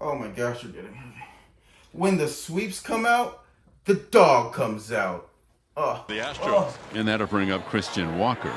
Oh my gosh, you're getting heavy. When the sweeps come out, the dog comes out. The Astros. And that'll bring up Christian Walker.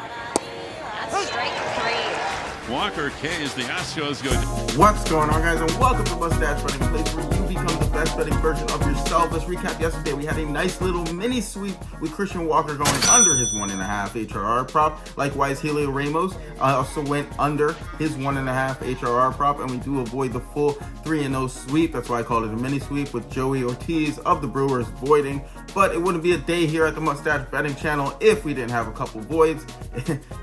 That's strike three. Walker K's the Astros go. What's going on, guys, and welcome to Mustache Betting, a place where you become the best betting version of yourself. Let's recap yesterday. We had a nice little mini sweep with Christian Walker going under his 1.5 HRR prop. Likewise, Helio Ramos also went under his 1.5 HRR prop, and we do avoid the full 3-0 sweep. That's why I called it a mini sweep, with Joey Ortiz of the Brewers voiding. But it wouldn't be a day here at the Mustache Betting channel if we didn't have a couple voids.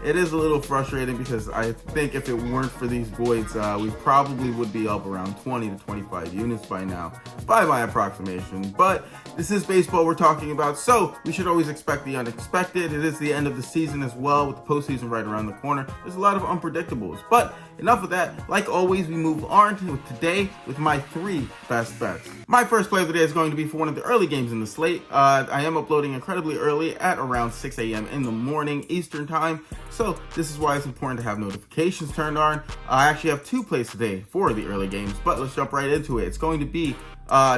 It is a little frustrating because I think if it weren't for these voids, we probably would be up around 20 to 25 units by now, by my approximation. But this is baseball we're talking about, so we should always expect the unexpected. It is the end of the season as well, with the postseason right around the corner. There's a lot of unpredictables, but enough of that. Like always, we move on to today with my 3 best bets. My first play of the day is going to be for one of the early games in the slate. I am uploading incredibly early at around 6 a.m. in the morning Eastern time, so this is why it's important to have notifications turned on. I actually have 2 plays today for the early games, but let's jump right into it. It's going to be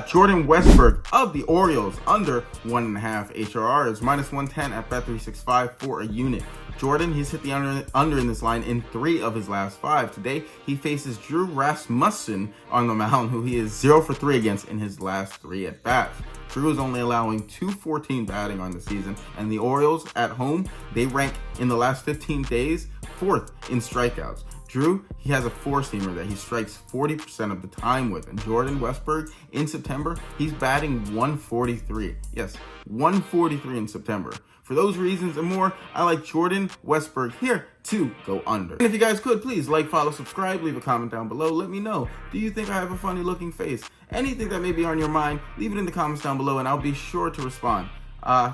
Jordan Westburg of the Orioles under 1.5 HRR is -110 at bet365 for a unit. Jordan, he's hit the under in this line in 3 of his last 5. Today, he faces Drew Rasmussen on the mound, who he is 0 for 3 against in his last 3 at-bats. Drew is only allowing .214 batting on the season, and the Orioles at home, they rank in the last 15 days 4th in strikeouts. Drew, he has a 4-seamer that he strikes 40% of the time with. And Jordan Westburg, in September, he's batting .143. Yes, .143 in September. For those reasons and more, I like Jordan Westburg here to go under. And if you guys could, please like, follow, subscribe, leave a comment down below. Let me know, do you think I have a funny looking face? Anything that may be on your mind, leave it in the comments down below and I'll be sure to respond.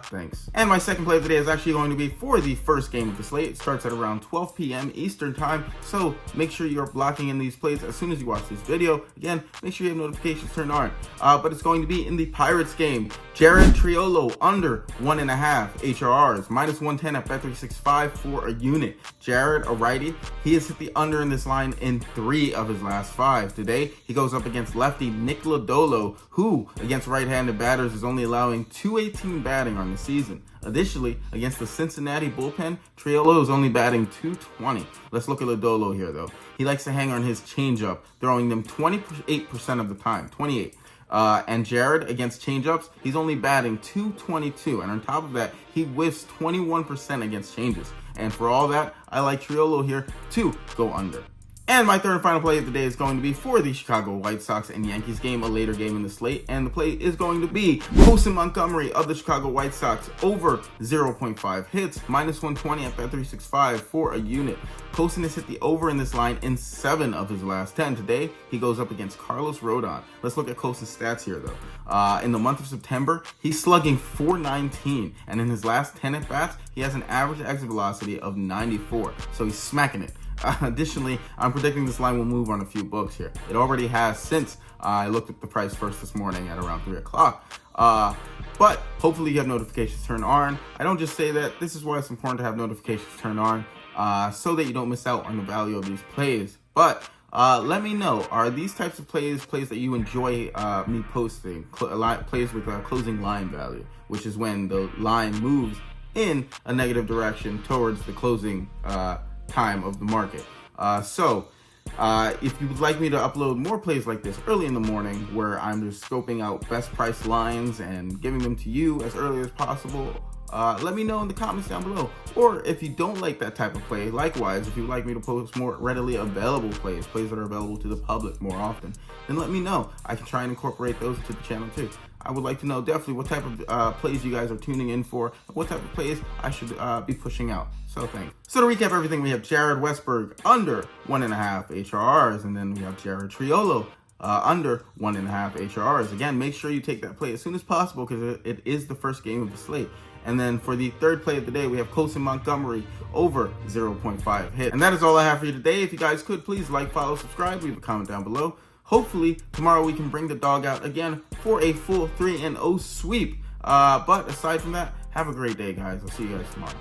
Thanks. And my second play of the day is actually going to be for the first game of the slate. It starts at around 12 p.m. Eastern time, so make sure you're blocking in these plays as soon as you watch this video. Again, make sure you have notifications turned on. But it's going to be in the Pirates game. Jared Triolo under 1.5 HRRs, -110 at bet365 for a unit. Jared, a righty, he has hit the under in this line in 3 of his last 5. Today, he goes up against lefty Nick Lodolo, who against right-handed batters is only allowing .218 batting on the season. Additionally, against the Cincinnati bullpen, Triolo is only batting .220. Let's look at Lodolo here, though. He likes to hang on his changeup, throwing them 28% of the time, 28. And Jared, against changeups, he's only batting .222. And on top of that, he whiffs 21% against changes. And for all that, I like Triolo here to go under. And my third and final play of the day is going to be for the Chicago White Sox and Yankees game, a later game in the slate. And the play is going to be Montgomery of the Chicago White Sox over 0.5 hits, -120 at bet365 for a unit. Colson has hit the over in this line in 7 of his last 10. Today, he goes up against Carlos Rodon. Let's look at Colson's stats here, though. In the month of September, he's slugging .419. And in his last 10 at-bats, he has an average exit velocity of 94. So he's smacking it. Additionally, I'm predicting this line will move on a few books here. It already has since I looked up the price first this morning at around 3 o'clock. But hopefully you have notifications turned on. I don't just say that. This is why it's important to have notifications turned on so that you don't miss out on the value of these plays. But let me know, are these types of plays that you enjoy me posting, plays with closing line value, which is when the line moves in a negative direction towards the closing time of the market. If you would like me to upload more plays like this early in the morning, where I'm just scoping out best price lines and giving them to you as early as possible, let me know in the comments down below. Or if you don't like that type of play, likewise, if you'd like me to post more readily available plays that are available to the public more often, then let me know. I can try and incorporate those into the channel too. I would like to know definitely what type of plays you guys are tuning in for, what type of plays I should be pushing out. So thanks. So to recap everything, we have Jared Westburg under 1.5 HRRs, and then we have Jared Triolo under 1.5 HRRs. Again, make sure you take that play as soon as possible because it is the first game of the slate. And then for the third play of the day, we have Colson Montgomery over 0.5 hit. And that is all I have for you today. If you guys could, please like, follow, subscribe, leave a comment down below. Hopefully, tomorrow we can bring the dog out again for a full 3-0 sweep. But aside from that, have a great day, guys. I'll see you guys tomorrow.